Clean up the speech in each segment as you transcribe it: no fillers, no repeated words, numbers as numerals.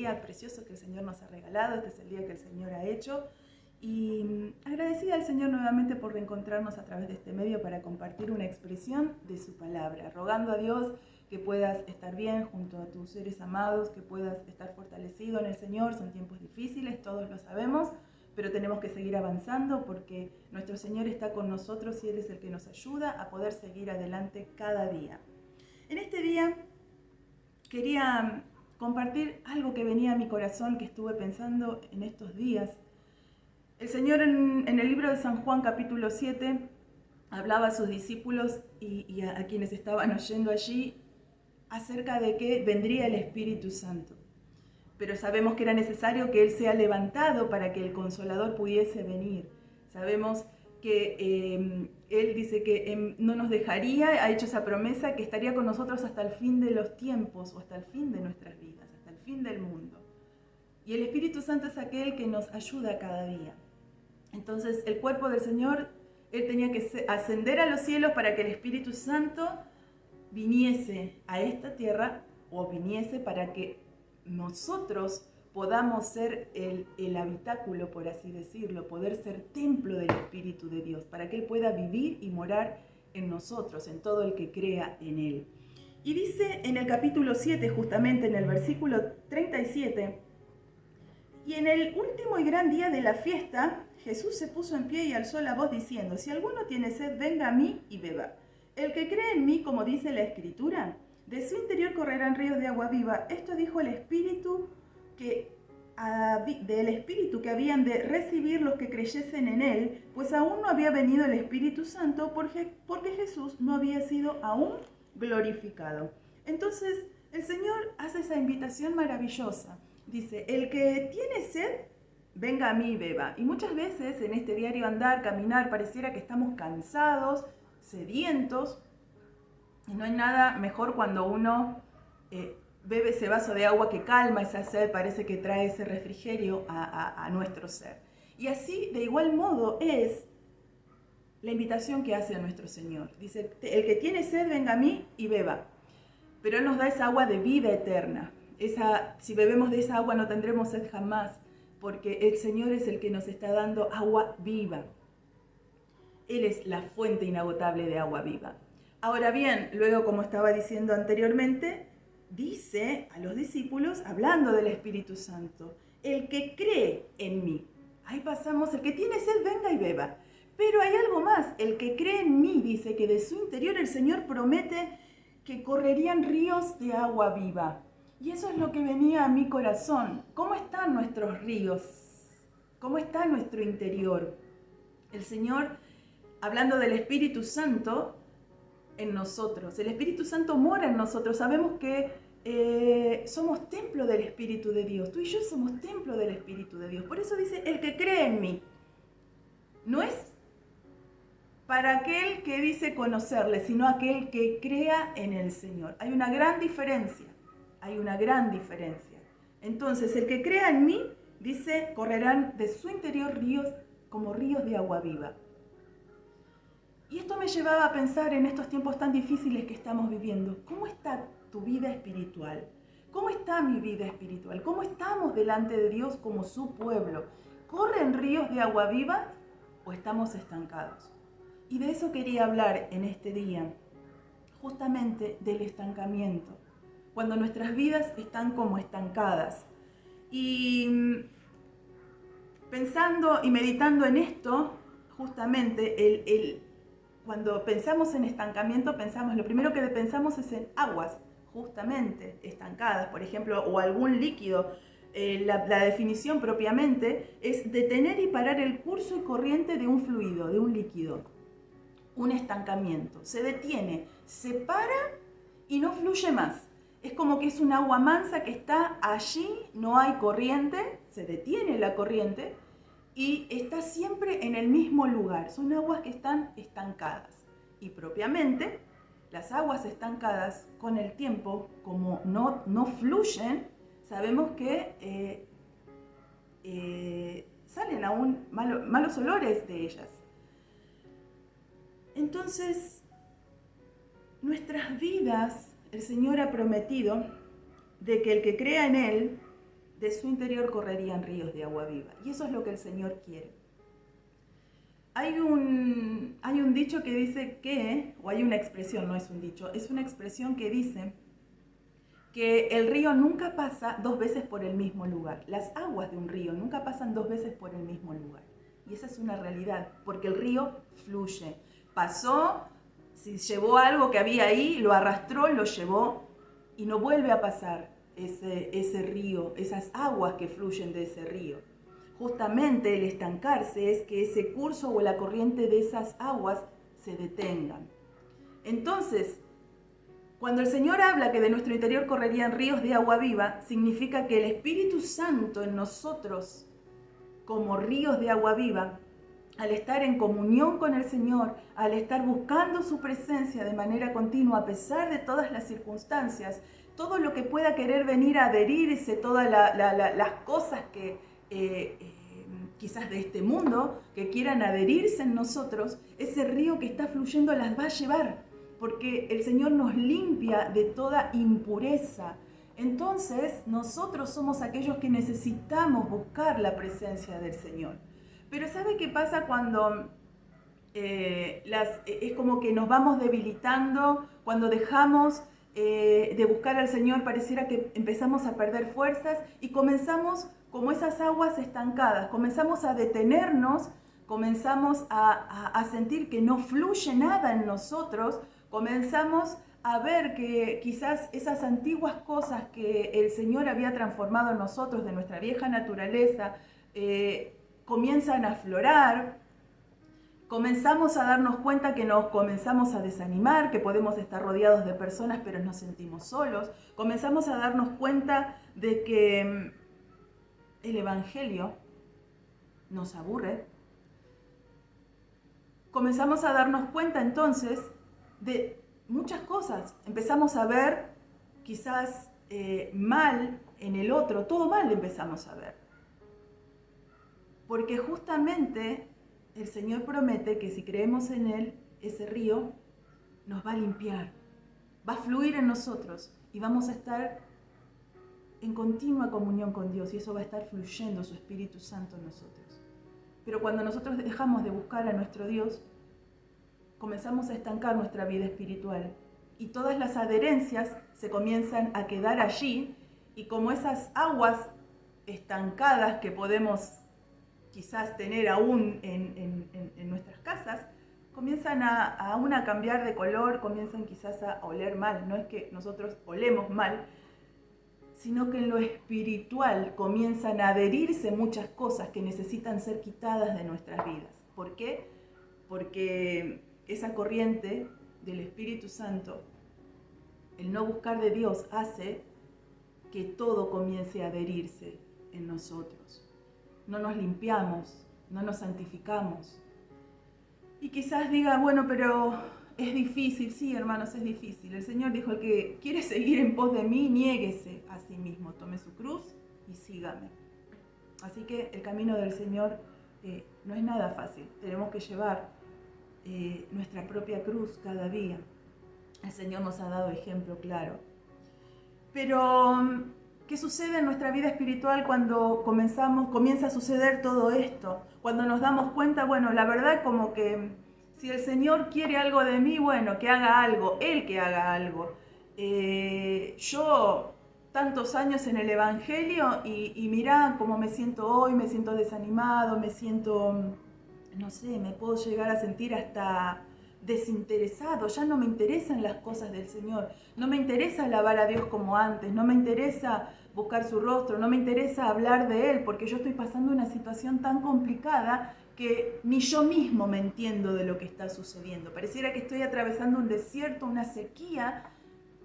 día precioso que el Señor nos ha regalado, este es el día que el Señor ha hecho. Y agradecida al Señor nuevamente por reencontrarnos a través de este medio para compartir una expresión de su palabra, rogando a Dios que puedas estar bien junto a tus seres amados, que puedas estar fortalecido en el Señor. Son tiempos difíciles, todos lo sabemos, pero tenemos que seguir avanzando porque nuestro Señor está con nosotros y Él es el que nos ayuda a poder seguir adelante cada día. En este día quería compartir algo que venía a mi corazón, que estuve pensando en estos días. El Señor en el libro de San Juan capítulo 7 hablaba a sus discípulos y a quienes estaban oyendo allí acerca de que vendría el Espíritu Santo. Pero sabemos que era necesario que Él sea levantado para que el Consolador pudiese venir. Sabemos que Él dice que no nos dejaría, ha hecho esa promesa, que estaría con nosotros hasta el fin de los tiempos o hasta el fin de nuestras vidas, hasta el fin del mundo. Y el Espíritu Santo es aquel que nos ayuda cada día. Entonces el cuerpo del Señor, Él tenía que ascender a los cielos para que el Espíritu Santo viniese a esta tierra o viniese para que nosotros podamos ser el habitáculo, por así decirlo, poder ser templo del Espíritu de Dios, para que Él pueda vivir y morar en nosotros, en todo el que crea en Él. Y dice en el capítulo 7, justamente en el versículo 37, y en el último y gran día de la fiesta, Jesús se puso en pie y alzó la voz diciendo: si alguno tiene sed, venga a mí y beba. El que cree en mí, como dice la Escritura, de su interior correrán ríos de agua viva. Esto dijo el Espíritu del Espíritu que habían de recibir los que creyesen en Él, pues aún no había venido el Espíritu Santo porque Jesús no había sido aún glorificado. Entonces el Señor hace esa invitación maravillosa. Dice: el que tiene sed, venga a mí y beba. Y muchas veces en este diario andar, caminar, pareciera que estamos cansados, sedientos, y no hay nada mejor cuando uno bebe ese vaso de agua que calma esa sed, parece que trae ese refrigerio a nuestro ser. Y así, de igual modo, es la invitación que hace a nuestro Señor. Dice: el que tiene sed, venga a mí y beba. Pero Él nos da esa agua de vida eterna. Si bebemos de esa agua no tendremos sed jamás, porque el Señor es el que nos está dando agua viva. Él es la fuente inagotable de agua viva. Ahora bien, luego, como estaba diciendo anteriormente, dice a los discípulos, hablando del Espíritu Santo: el que cree en mí. Ahí pasamos: el que tiene sed, venga y beba. Pero hay algo más: el que cree en mí, dice que de su interior el Señor promete que correrían ríos de agua viva. Y eso es lo que venía a mi corazón. ¿Cómo están nuestros ríos? ¿Cómo está nuestro interior? El Señor, hablando del Espíritu Santo en nosotros. El Espíritu Santo mora en nosotros. Sabemos que somos templo del Espíritu de Dios. Tú y yo somos templo del Espíritu de Dios. Por eso dice: el que cree en mí. No es para aquel que dice conocerle, sino aquel que crea en el Señor. Hay una gran diferencia. Hay una gran diferencia. Entonces, el que crea en mí, dice, correrán de su interior ríos como ríos de agua viva. Y esto me llevaba a pensar en estos tiempos tan difíciles que estamos viviendo. ¿Cómo está tu vida espiritual? ¿Cómo está mi vida espiritual? ¿Cómo estamos delante de Dios como su pueblo? ¿Corren ríos de agua viva o estamos estancados? Y de eso quería hablar en este día, justamente del estancamiento. Cuando nuestras vidas están como estancadas. Y pensando y meditando en esto, justamente, cuando pensamos en estancamiento, lo primero que pensamos es en aguas, justamente, estancadas, por ejemplo, o algún líquido. La definición propiamente es detener y parar el curso y corriente de un fluido, de un líquido. Un estancamiento. Se detiene, se para y no fluye más. Es como que es un agua mansa que está allí, no hay corriente, se detiene la corriente y está siempre en el mismo lugar. Son aguas que están estancadas. Y propiamente, las aguas estancadas con el tiempo, como no fluyen, sabemos que salen aún malos olores de ellas. Entonces, nuestras vidas, el Señor ha prometido de que el que crea en Él de su interior correrían ríos de agua viva. Y eso es lo que el Señor quiere. Hay un dicho que dice que, o hay una expresión, no es un dicho, es una expresión que dice que el río nunca pasa dos veces por el mismo lugar. Las aguas de un río nunca pasan dos veces por el mismo lugar. Y esa es una realidad, porque el río fluye. Pasó, si llevó algo que había ahí, lo arrastró, lo llevó y no vuelve a pasar ese río, esas aguas que fluyen de ese río. Justamente el estancarse es que ese curso o la corriente de esas aguas se detengan. Entonces, cuando el Señor habla que de nuestro interior correrían ríos de agua viva, significa que el Espíritu Santo en nosotros, como ríos de agua viva, al estar en comunión con el Señor, al estar buscando su presencia de manera continua, a pesar de todas las circunstancias, todo lo que pueda querer venir a adherirse, todas las cosas que quizás de este mundo, que quieran adherirse en nosotros, ese río que está fluyendo las va a llevar, porque el Señor nos limpia de toda impureza. Entonces, nosotros somos aquellos que necesitamos buscar la presencia del Señor. Pero ¿sabe qué pasa cuando es como que nos vamos debilitando? Cuando dejamos de buscar al Señor, pareciera que empezamos a perder fuerzas y comenzamos como esas aguas estancadas, comenzamos a detenernos, comenzamos a sentir que no fluye nada en nosotros, comenzamos a ver que quizás esas antiguas cosas que el Señor había transformado en nosotros, de nuestra vieja naturaleza, comienzan a aflorar. Comenzamos a darnos cuenta que nos comenzamos a desanimar, que podemos estar rodeados de personas pero nos sentimos solos. Comenzamos a darnos cuenta de que el Evangelio nos aburre. Comenzamos a darnos cuenta entonces de muchas cosas. Empezamos a ver quizás mal en el otro, todo mal empezamos a ver. Porque justamente el Señor promete que si creemos en Él, ese río nos va a limpiar, va a fluir en nosotros y vamos a estar en continua comunión con Dios y eso va a estar fluyendo su Espíritu Santo en nosotros. Pero cuando nosotros dejamos de buscar a nuestro Dios, comenzamos a estancar nuestra vida espiritual y todas las adherencias se comienzan a quedar allí y como esas aguas estancadas que podemos quizás tener aún en nuestras casas, comienzan aún a cambiar de color, comienzan quizás a oler mal. No es que nosotros olemos mal, sino que en lo espiritual comienzan a adherirse muchas cosas que necesitan ser quitadas de nuestras vidas. ¿Por qué? Porque esa corriente del Espíritu Santo, el no buscar de Dios, hace que todo comience a adherirse en nosotros. No nos limpiamos, no nos santificamos. Y quizás diga, bueno, pero es difícil. Sí, hermanos, es difícil. El Señor dijo, el que quiere seguir en pos de mí, niéguese a sí mismo, tome su cruz y sígame. Así que el camino del Señor no es nada fácil. Tenemos que llevar nuestra propia cruz cada día. El Señor nos ha dado ejemplo claro. Pero ¿qué sucede en nuestra vida espiritual cuando comienza a suceder todo esto? Cuando nos damos cuenta, bueno, la verdad como que si el Señor quiere algo de mí, bueno, que haga algo, Él que haga algo. Yo tantos años en el Evangelio y mirá cómo me siento hoy, me siento desanimado, me siento, no sé, me puedo llegar a sentir hasta desinteresado, ya no me interesan las cosas del Señor, no me interesa alabar a Dios como antes, no me interesa buscar su rostro, no me interesa hablar de Él, porque yo estoy pasando una situación tan complicada que ni yo mismo me entiendo de lo que está sucediendo. Pareciera que estoy atravesando un desierto, una sequía,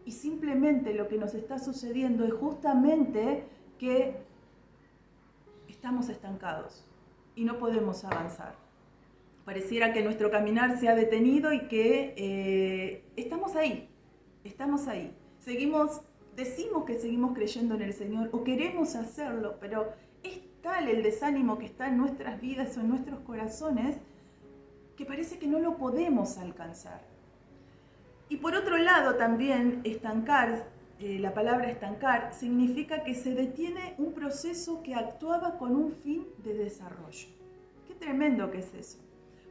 y simplemente lo que nos está sucediendo es justamente que estamos estancados y no podemos avanzar. Pareciera que nuestro caminar se ha detenido y que estamos ahí. Decimos que seguimos creyendo en el Señor o queremos hacerlo, pero es tal el desánimo que está en nuestras vidas o en nuestros corazones que parece que no lo podemos alcanzar. Y por otro lado también estancar la palabra estancar significa que se detiene un proceso que actuaba con un fin de desarrollo. Qué tremendo que es eso.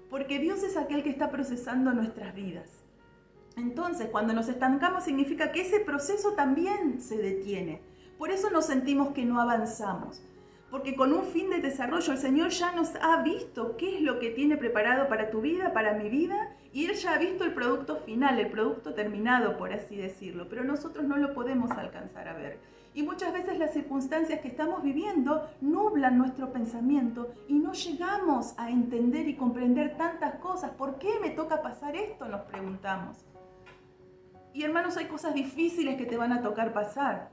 Porque Dios es aquel que está procesando nuestras vidas. Entonces, cuando nos estancamos significa que ese proceso también se detiene. Por eso nos sentimos que no avanzamos. Porque con un fin de desarrollo el Señor ya nos ha visto qué es lo que tiene preparado para tu vida, para mi vida, y Él ya ha visto el producto final, el producto terminado, por así decirlo. Pero nosotros no lo podemos alcanzar a ver. Y muchas veces las circunstancias que estamos viviendo nublan nuestro pensamiento y no llegamos a entender y comprender tantas cosas. ¿Por qué me toca pasar esto?, nos preguntamos. Y hermanos, hay cosas difíciles que te van a tocar pasar.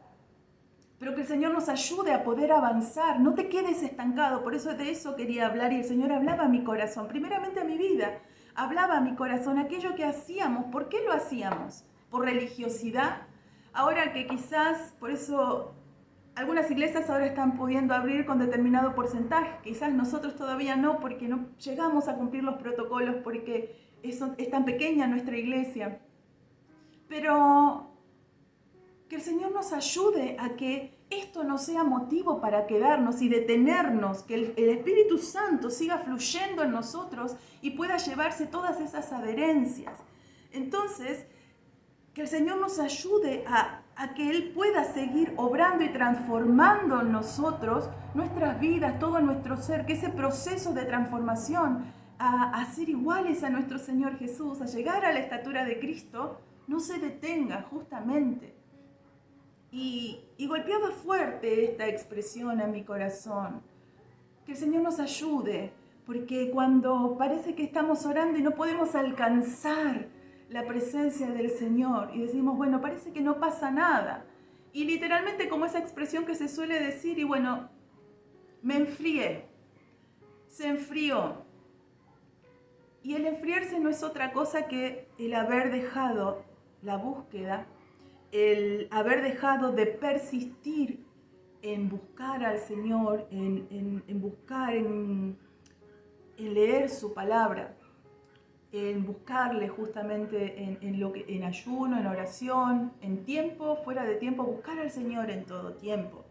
Pero que el Señor nos ayude a poder avanzar. No te quedes estancado. Por eso de eso quería hablar. Y el Señor hablaba a mi corazón. Primeramente a mi vida. Hablaba a mi corazón aquello que hacíamos. ¿Por qué lo hacíamos? ¿Por religiosidad? Ahora que quizás, por eso algunas iglesias ahora están pudiendo abrir con determinado porcentaje. Quizás nosotros todavía no, porque no llegamos a cumplir los protocolos, porque es tan pequeña nuestra iglesia. Pero que el Señor nos ayude a que esto no sea motivo para quedarnos y detenernos, que el Espíritu Santo siga fluyendo en nosotros y pueda llevarse todas esas adherencias. Entonces, que el Señor nos ayude a que Él pueda seguir obrando y transformando en nosotros nuestras vidas, todo nuestro ser, que ese proceso de transformación a ser iguales a nuestro Señor Jesús, a llegar a la estatura de Cristo, no se detenga justamente. Y golpeaba fuerte esta expresión a mi corazón. Que el Señor nos ayude, porque cuando parece que estamos orando y no podemos alcanzar la presencia del Señor y decimos, bueno, parece que no pasa nada. Y literalmente como esa expresión que se suele decir, y bueno, me enfrié, se enfrió. Y el enfriarse no es otra cosa que el haber dejado la búsqueda, el haber dejado de persistir en buscar al Señor, en buscar, en leer su palabra, en buscarle justamente en ayuno, en oración, en tiempo, fuera de tiempo, buscar al Señor en todo tiempo.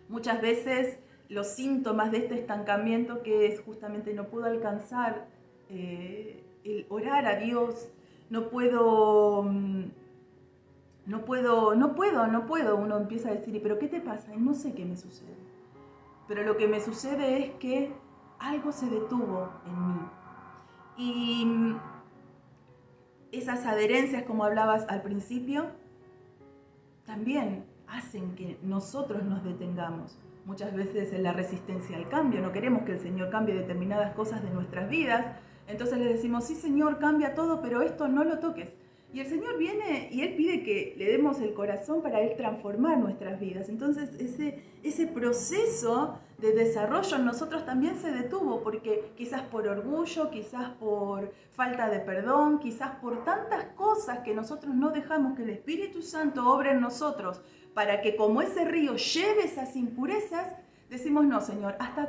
Muchas veces los síntomas de este estancamiento, que es justamente no puedo alcanzar el orar a Dios, no puedo, uno empieza a decir, ¿pero qué te pasa? Y no sé qué me sucede. Pero lo que me sucede es que algo se detuvo en mí. Y esas adherencias, como hablabas al principio, también hacen que nosotros nos detengamos. Muchas veces en la resistencia al cambio, no queremos que el Señor cambie determinadas cosas de nuestras vidas, entonces le decimos, sí Señor, cambia todo, pero esto no lo toques. Y el Señor viene y Él pide que le demos el corazón para Él transformar nuestras vidas. Entonces ese proceso de desarrollo en nosotros también se detuvo, porque quizás por orgullo, quizás por falta de perdón, quizás por tantas cosas que nosotros no dejamos que el Espíritu Santo obre en nosotros, para que como ese río lleve esas impurezas, decimos, no Señor, hasta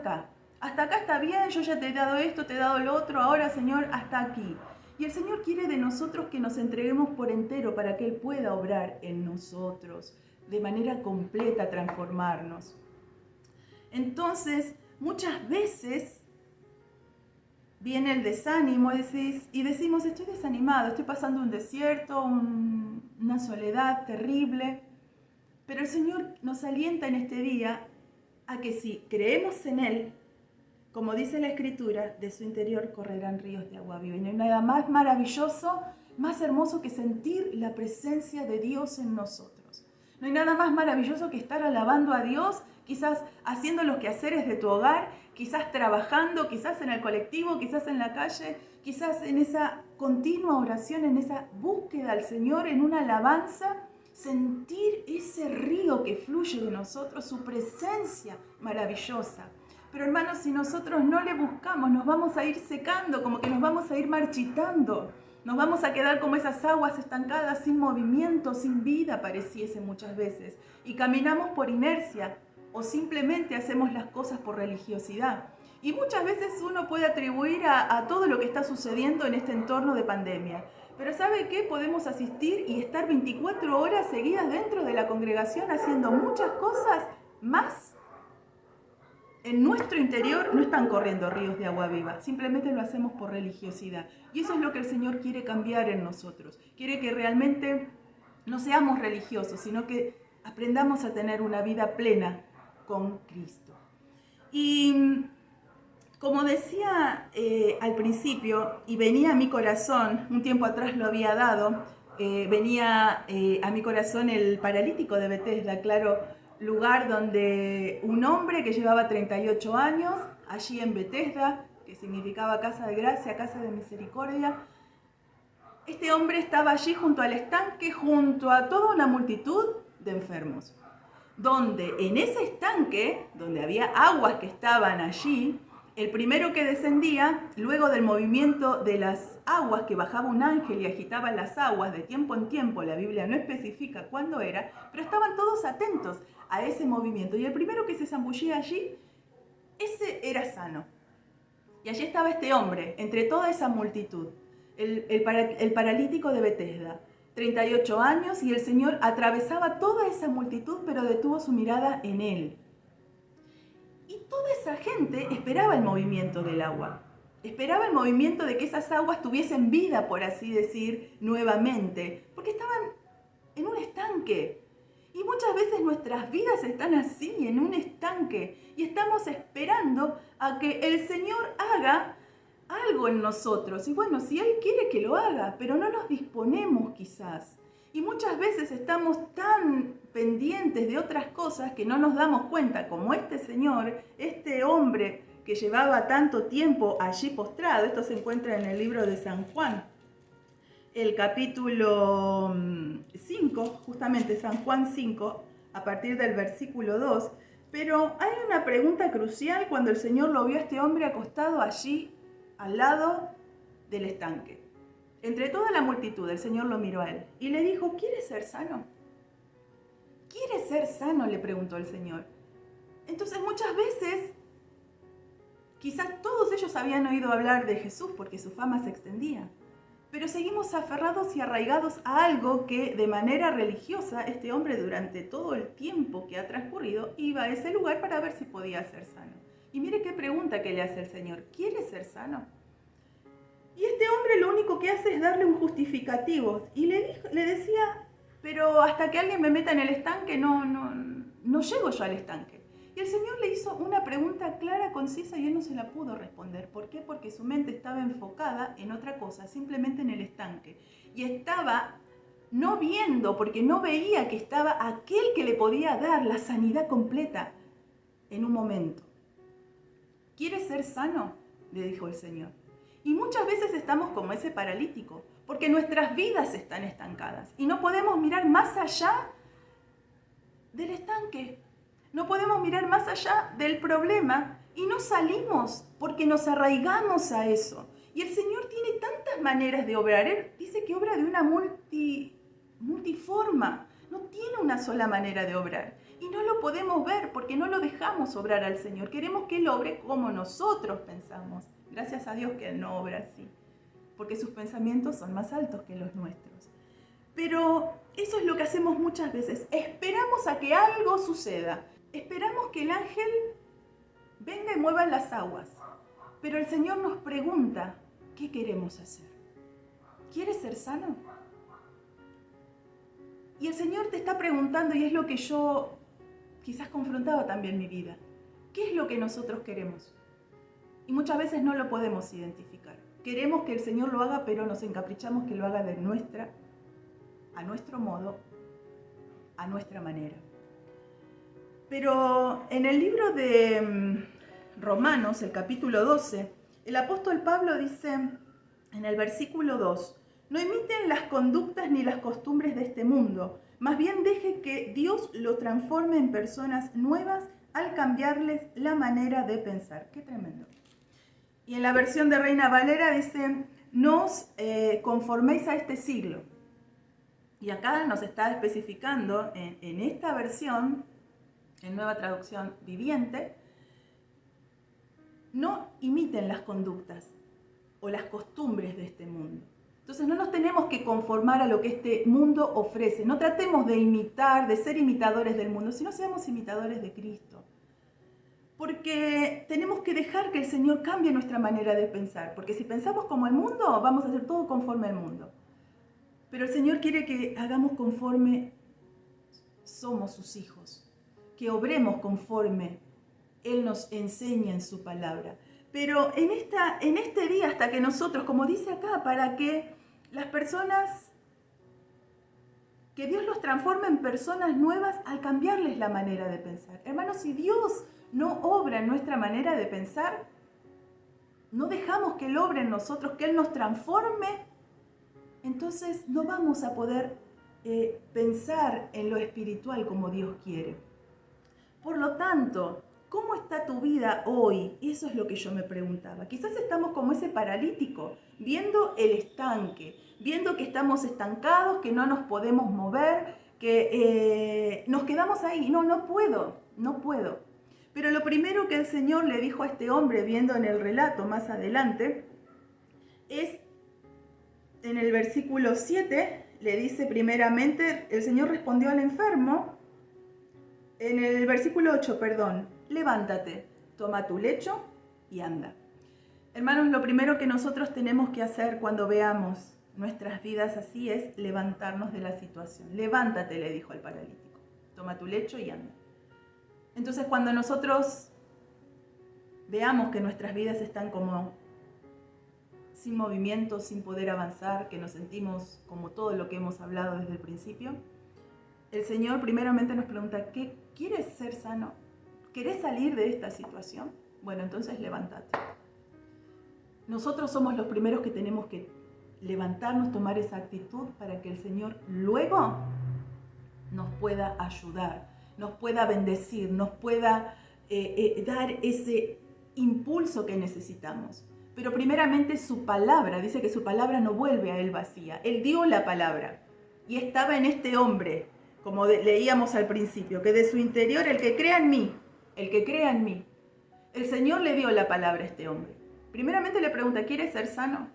acá está bien, yo ya te he dado esto, te he dado lo otro, ahora Señor, hasta aquí. Y el Señor quiere de nosotros que nos entreguemos por entero para que Él pueda obrar en nosotros, de manera completa transformarnos. Entonces, muchas veces viene el desánimo y decimos, estoy desanimado, estoy pasando un desierto, una soledad terrible. Pero el Señor nos alienta en este día a que si creemos en Él, como dice la Escritura, de su interior correrán ríos de agua viva. Y no hay nada más maravilloso, más hermoso que sentir la presencia de Dios en nosotros. No hay nada más maravilloso que estar alabando a Dios, quizás haciendo los quehaceres de tu hogar, quizás trabajando, quizás en el colectivo, quizás en la calle, quizás en esa continua oración, en esa búsqueda al Señor, en una alabanza, sentir ese río que fluye de nosotros, su presencia maravillosa. Pero hermanos, si nosotros no le buscamos, nos vamos a ir secando, como que nos vamos a ir marchitando. Nos vamos a quedar como esas aguas estancadas, sin movimiento, sin vida, pareciese muchas veces. Y caminamos por inercia o simplemente hacemos las cosas por religiosidad. Y muchas veces uno puede atribuir a todo lo que está sucediendo en este entorno de pandemia. Pero ¿sabe qué? Podemos asistir y estar 24 horas seguidas dentro de la congregación haciendo muchas cosas más. En nuestro interior no están corriendo ríos de agua viva, simplemente lo hacemos por religiosidad. Y eso es lo que el Señor quiere cambiar en nosotros. Quiere que realmente no seamos religiosos, sino que aprendamos a tener una vida plena con Cristo. Y como decía al principio, y venía a mi corazón, un tiempo atrás lo había dado, venía a mi corazón el paralítico de Betesda, claro, lugar donde un hombre que llevaba 38 años, allí en Betesda, que significaba casa de gracia, casa de misericordia, este hombre estaba allí junto al estanque, junto a toda una multitud de enfermos, donde en ese estanque, donde había aguas que estaban allí, el primero que descendía, luego del movimiento de las aguas, que bajaba un ángel y agitaba las aguas de tiempo en tiempo, la Biblia no especifica cuándo era, pero estaban todos atentos a ese movimiento. Y el primero que se zambullía allí, ese era sano. Y allí estaba este hombre, entre toda esa multitud, el paralítico de Betesda, 38 años, y el Señor atravesaba toda esa multitud, pero detuvo su mirada en él. Y toda esa gente esperaba el movimiento del agua. Esperaba el movimiento de que esas aguas tuviesen vida, por así decir, nuevamente. Porque estaban en un estanque. Y muchas veces nuestras vidas están así, en un estanque. Y estamos esperando a que el Señor haga algo en nosotros. Y bueno, si Él quiere que lo haga, pero no nos disponemos quizás. Y muchas veces estamos tan pendientes de otras cosas que no nos damos cuenta, como este señor, este hombre que llevaba tanto tiempo allí postrado. Esto se encuentra en el libro de San Juan, el capítulo 5, justamente San Juan 5, a partir del versículo 2. Pero hay una pregunta crucial cuando el Señor lo vio a este hombre acostado allí, al lado del estanque. Entre toda la multitud, el Señor lo miró a él y le dijo, ¿quieres ser sano? ¿Quieres ser sano?, le preguntó el Señor. Entonces muchas veces, quizás todos ellos habían oído hablar de Jesús porque su fama se extendía, pero seguimos aferrados y arraigados a algo que de manera religiosa este hombre durante todo el tiempo que ha transcurrido iba a ese lugar para ver si podía ser sano. Y mire qué pregunta que le hace el Señor, ¿quieres ser sano? Y este hombre lo único que hace es darle un justificativo. Y le decía, pero hasta que alguien me meta en el estanque, no llego yo al estanque. Y el Señor le hizo una pregunta clara, concisa, y él no se la pudo responder. ¿Por qué? Porque su mente estaba enfocada en otra cosa, simplemente en el estanque. Y estaba no viendo, porque no veía que estaba aquel que le podía dar la sanidad completa en un momento. ¿Quieres ser sano?, le dijo el Señor. Y muchas veces estamos como ese paralítico, porque nuestras vidas están estancadas y no podemos mirar más allá del estanque. No podemos mirar más allá del problema y no salimos porque nos arraigamos a eso. Y el Señor tiene tantas maneras de obrar. Él dice que obra de una multiforma. No tiene una sola manera de obrar. Y no lo podemos ver porque no lo dejamos obrar al Señor. Queremos que Él obre como nosotros pensamos. Gracias a Dios que Él no obra así, porque sus pensamientos son más altos que los nuestros. Pero eso es lo que hacemos muchas veces. Esperamos a que algo suceda. Esperamos que el ángel venga y mueva las aguas. Pero el Señor nos pregunta, ¿qué queremos hacer? ¿Quieres ser sano? Y el Señor te está preguntando, y es lo que yo quizás confrontaba también en mi vida. ¿Qué es lo que nosotros queremos? Y muchas veces no lo podemos identificar. Queremos que el Señor lo haga, pero nos encaprichamos que lo haga a nuestro modo, a nuestra manera. Pero en el libro de Romanos, el capítulo 12, el apóstol Pablo dice en el versículo 2, no imiten las conductas ni las costumbres de este mundo, más bien deje que Dios lo transforme en personas nuevas al cambiarles la manera de pensar. Qué tremendo. Y en la versión de Reina Valera dice, no os conforméis a este siglo. Y acá nos está especificando en esta versión, en Nueva Traducción Viviente, no imiten las conductas o las costumbres de este mundo. Entonces no nos tenemos que conformar a lo que este mundo ofrece. No tratemos de imitar, de ser imitadores del mundo, sino seamos imitadores de Cristo. Porque tenemos que dejar que el Señor cambie nuestra manera de pensar. Porque si pensamos como el mundo, vamos a hacer todo conforme al mundo. Pero el Señor quiere que hagamos conforme somos sus hijos. Que obremos conforme Él nos enseña en su palabra. Pero en este día, hasta que nosotros, como dice acá, para que las personas, que Dios los transforme en personas nuevas al cambiarles la manera de pensar. Hermanos, si Dios no obra en nuestra manera de pensar, no dejamos que Él obre en nosotros, que Él nos transforme, entonces no vamos a poder pensar en lo espiritual como Dios quiere. Por lo tanto, ¿cómo está tu vida hoy? Eso es lo que yo me preguntaba. Quizás estamos como ese paralítico, viendo el estanque, viendo que estamos estancados, que no nos podemos mover, que nos quedamos ahí. No puedo. Pero lo primero que el Señor le dijo a este hombre, viendo en el relato más adelante, es en el versículo 7, le dice primeramente, el Señor respondió al enfermo, en el versículo 8, levántate, toma tu lecho y anda. Hermanos, lo primero que nosotros tenemos que hacer cuando veamos nuestras vidas así es levantarnos de la situación. Levántate, le dijo al paralítico, toma tu lecho y anda. Entonces, cuando nosotros veamos que nuestras vidas están como sin movimiento, sin poder avanzar, que nos sentimos como todo lo que hemos hablado desde el principio, el Señor primeramente nos pregunta, ¿qué quieres ser sano? ¿Querés salir de esta situación? Bueno, entonces levántate. Nosotros somos los primeros que tenemos que levantarnos, tomar esa actitud para que el Señor luego nos pueda ayudar, nos pueda bendecir, nos pueda dar ese impulso que necesitamos. Pero primeramente su palabra, dice que su palabra no vuelve a él vacía. Él dio la palabra y estaba en este hombre, como leíamos al principio, que de su interior, el que crea en mí, el Señor le dio la palabra a este hombre. Primeramente le pregunta, ¿quieres ser sano?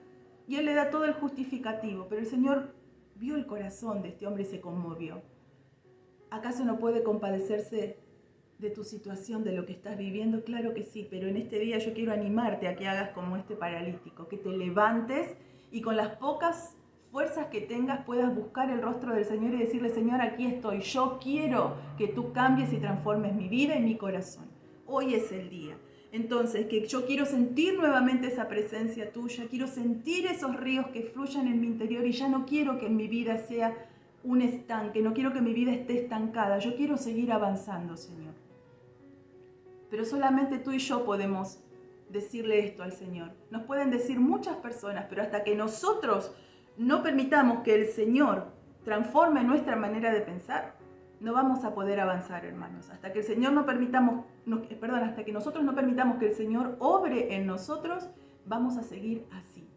Y él le da todo el justificativo, pero el Señor vio el corazón de este hombre y se conmovió. ¿Acaso no puede compadecerse de tu situación, de lo que estás viviendo? Claro que sí, pero en este día yo quiero animarte a que hagas como este paralítico, que te levantes y con las pocas fuerzas que tengas puedas buscar el rostro del Señor y decirle, Señor, aquí estoy, yo quiero que tú cambies y transformes mi vida y mi corazón. Hoy es el día. Entonces, que yo quiero sentir nuevamente esa presencia tuya, quiero sentir esos ríos que fluyan en mi interior y ya no quiero que mi vida sea un estanque, no quiero que mi vida esté estancada, yo quiero seguir avanzando, Señor. Pero solamente tú y yo podemos decirle esto al Señor. Nos pueden decir muchas personas, pero hasta que nosotros no permitamos que el Señor transforme nuestra manera de pensar, no vamos a poder avanzar, hermanos. Hasta que el Señor hasta que nosotros no permitamos que el Señor obre en nosotros, vamos a seguir así.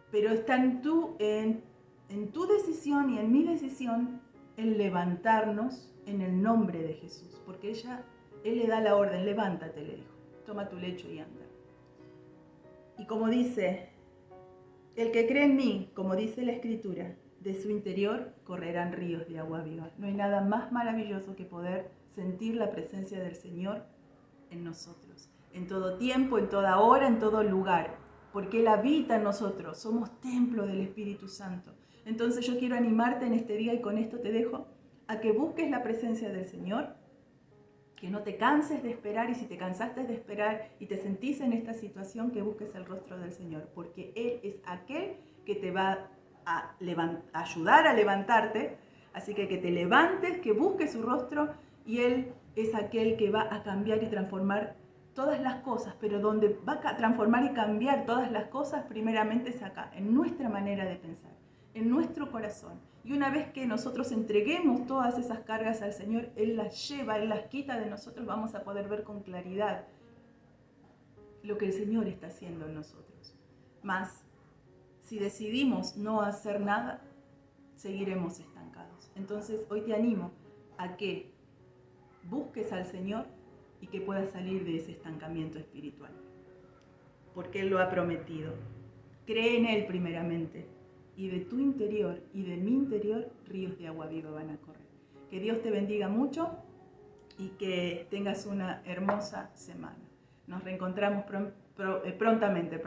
Pero está en tu decisión y en mi decisión el levantarnos en el nombre de Jesús, porque Él le da la orden, levántate, le dijo, toma tu lecho y anda. Y como dice, el que cree en mí, como dice la Escritura, de su interior correrán ríos de agua viva. No hay nada más maravilloso que poder sentir la presencia del Señor en nosotros, en todo tiempo, en toda hora, en todo lugar, porque Él habita en nosotros, somos templo del Espíritu Santo. Entonces yo quiero animarte en este día y con esto te dejo a que busques la presencia del Señor, que no te canses de esperar y si te cansaste de esperar y te sentís en esta situación, que busques el rostro del Señor, porque Él es aquel que te va a ayudar a levantarte, así que te levantes, que busques su rostro y Él es aquel que va a cambiar y transformar todas las cosas, pero donde va a transformar y cambiar todas las cosas primeramente es acá, en nuestra manera de pensar, en nuestro corazón. Y una vez que nosotros entreguemos todas esas cargas al Señor, Él las lleva, Él las quita de nosotros, vamos a poder ver con claridad lo que el Señor está haciendo en nosotros. Mas, si decidimos no hacer nada, seguiremos estancados. Entonces, hoy te animo a que busques al Señor y que puedas salir de ese estancamiento espiritual, porque Él lo ha prometido. Cree en Él primeramente y de tu interior y de mi interior ríos de agua viva van a correr. Que Dios te bendiga mucho y que tengas una hermosa semana. Nos reencontramos prontamente.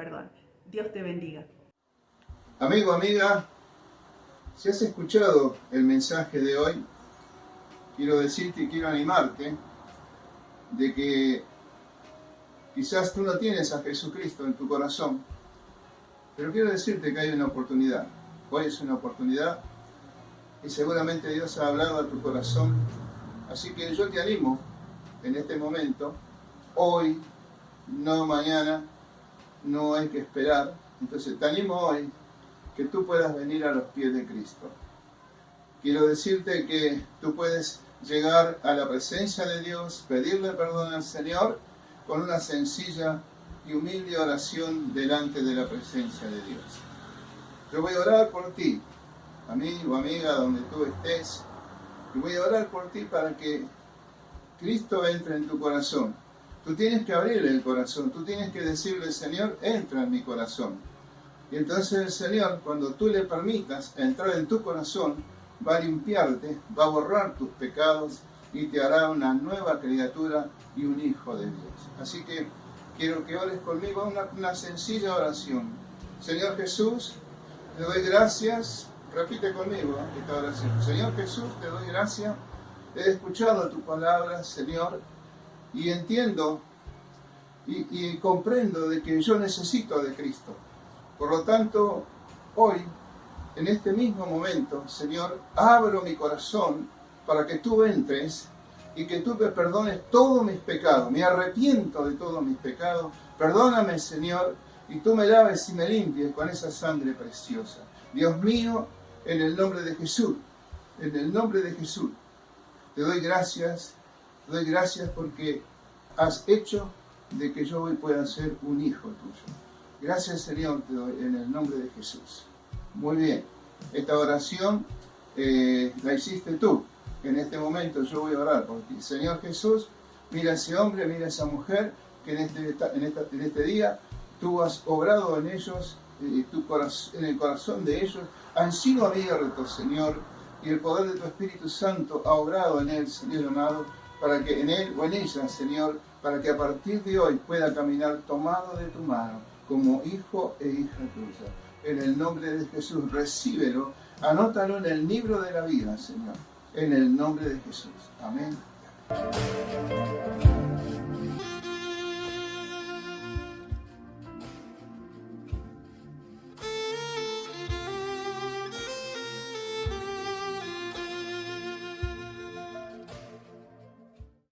Dios te bendiga. Amigo, amiga, si has escuchado el mensaje de hoy, quiero decirte y quiero animarte de que quizás tú no tienes a Jesucristo en tu corazón, pero quiero decirte que hay una oportunidad. Hoy es una oportunidad y seguramente Dios ha hablado a tu corazón. Así que yo te animo en este momento, hoy, no mañana, no hay que esperar. Entonces te animo hoy que tú puedas venir a los pies de Cristo. Quiero decirte que tú puedes llegar a la presencia de Dios, pedirle perdón al Señor con una sencilla y humilde oración delante de la presencia de Dios. Yo voy a orar por ti, amigo, amiga, donde tú estés, y voy a orar por ti para que Cristo entre en tu corazón. Tú tienes que abrirle el corazón, tú tienes que decirle, Señor, entra en mi corazón. Y entonces el Señor, cuando tú le permitas entrar en tu corazón, va a limpiarte, va a borrar tus pecados y te hará una nueva criatura y un hijo de Dios. Así que quiero que ores conmigo una sencilla oración. Señor Jesús, te doy gracias. Repite conmigo esta oración. Señor Jesús, te doy gracias. He escuchado tu palabra, Señor, y entiendo y comprendo de que yo necesito de Cristo. Por lo tanto, hoy, en este mismo momento, Señor, abro mi corazón para que tú entres y que tú me perdones todos mis pecados. Me arrepiento de todos mis pecados. Perdóname, Señor, y tú me laves y me limpies con esa sangre preciosa. Dios mío, en el nombre de Jesús, en el nombre de Jesús, te doy gracias porque has hecho de que yo hoy pueda ser un hijo tuyo. Gracias, Señor, te doy en el nombre de Jesús. Muy bien, esta oración la hiciste tú. En este momento yo voy a orar por ti. Señor Jesús, mira a ese hombre, mira a esa mujer que en este día tú has obrado en ellos, en el corazón de ellos, han sido abiertos, Señor, y el poder de tu Espíritu Santo ha obrado en él, Señor amado, para que en él o en ella, Señor, para que a partir de hoy pueda caminar tomado de tu mano como hijo e hija tuya. En el nombre de Jesús, recíbelo, anótalo en el libro de la vida, Señor. En el nombre de Jesús. Amén.